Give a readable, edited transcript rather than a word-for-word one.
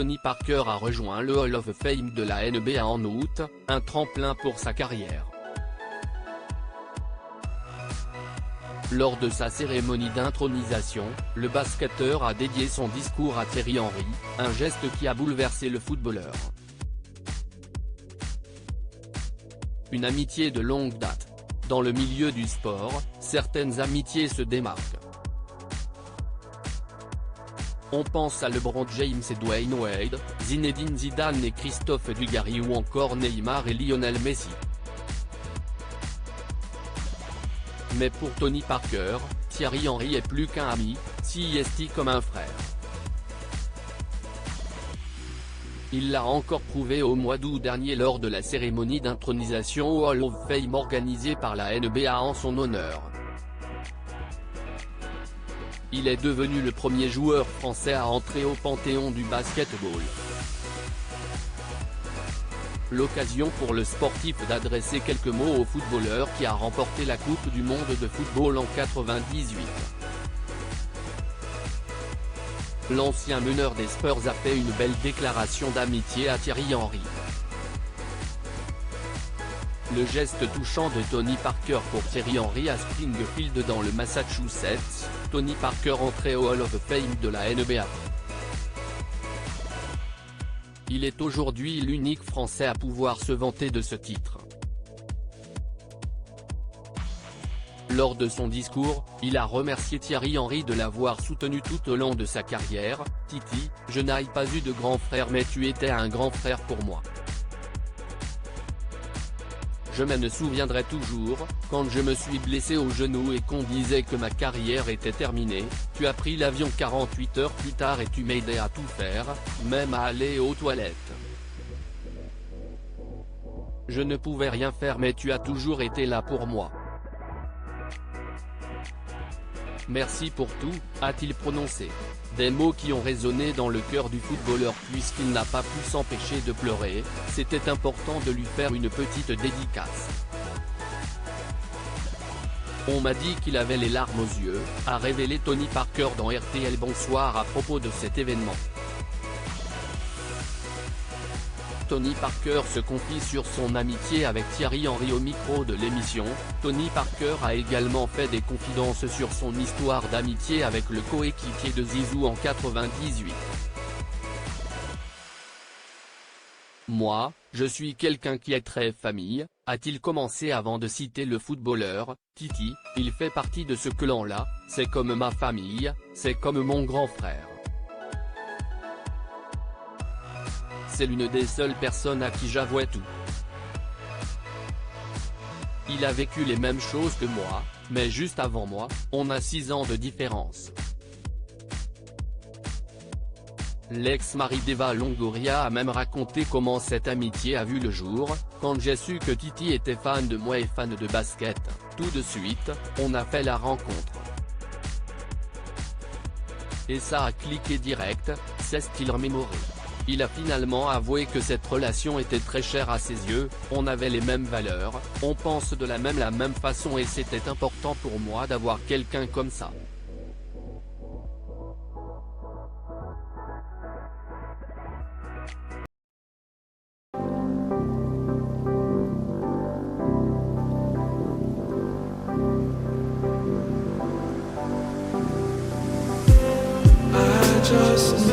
Tony Parker a rejoint le Hall of Fame de la NBA en août, un tremplin pour sa carrière. Lors de sa cérémonie d'intronisation, le basketteur a dédié son discours à Thierry Henry, un geste qui a bouleversé le footballeur. Une amitié de longue date. Dans le milieu du sport, certaines amitiés se démarquent. On pense à LeBron James et Dwayne Wade, Zinedine Zidane et Christophe Dugarry ou encore Neymar et Lionel Messi. Mais pour Tony Parker, Thierry Henry est plus qu'un ami, c'est comme un frère. Il l'a encore prouvé au mois d'août dernier lors de la cérémonie d'intronisation au Hall of Fame organisée par la NBA en son honneur. Il est devenu le premier joueur français à entrer au panthéon du basketball. L'occasion pour le sportif d'adresser quelques mots au footballeur qui a remporté la Coupe du monde de football en 1998. L'ancien meneur des Spurs a fait une belle déclaration d'amitié à Thierry Henry. Le geste touchant de Tony Parker pour Thierry Henry à Springfield dans le Massachusetts, Tony Parker entré au Hall of Fame de la NBA. Il est aujourd'hui l'unique Français à pouvoir se vanter de ce titre. Lors de son discours, il a remercié Thierry Henry de l'avoir soutenu tout au long de sa carrière. « Titi, je n'ai pas eu de grand frère mais tu étais un grand frère pour moi. Je me souviendrai toujours, quand je me suis blessé au genou et qu'on disait que ma carrière était terminée, tu as pris l'avion 48 heures plus tard et tu m'aidais à tout faire, même à aller aux toilettes. Je ne pouvais rien faire mais tu as toujours été là pour moi. Merci pour tout, a-t-il prononcé. Des mots qui ont résonné dans le cœur du footballeur puisqu'il n'a pas pu s'empêcher de pleurer, c'était important de lui faire une petite dédicace. On m'a dit qu'il avait les larmes aux yeux, a révélé Tony Parker dans RTL Bonsoir à propos de cet événement. Tony Parker se confie sur son amitié avec Thierry Henry au micro de l'émission. Tony Parker a également fait des confidences sur son histoire d'amitié avec le coéquipier de Zizou en 1998. Moi, je suis quelqu'un qui est très famille, a-t-il commencé avant de citer le footballeur. Titi, il fait partie de ce clan-là, c'est comme ma famille, c'est comme mon grand frère. C'est l'une des seules personnes à qui j'avouais tout. Il a vécu les mêmes choses que moi, mais juste avant moi, on a 6 ans de différence. L'ex-mari d'Eva Longoria a même raconté comment cette amitié a vu le jour. Quand j'ai su que Titi était fan de moi et fan de basket, tout de suite, on a fait la rencontre. Et ça a cliqué direct, s'est-il remémoré. Il a finalement avoué que cette relation était très chère à ses yeux, on avait les mêmes valeurs, on pense de la même façon et c'était important pour moi d'avoir quelqu'un comme ça. I just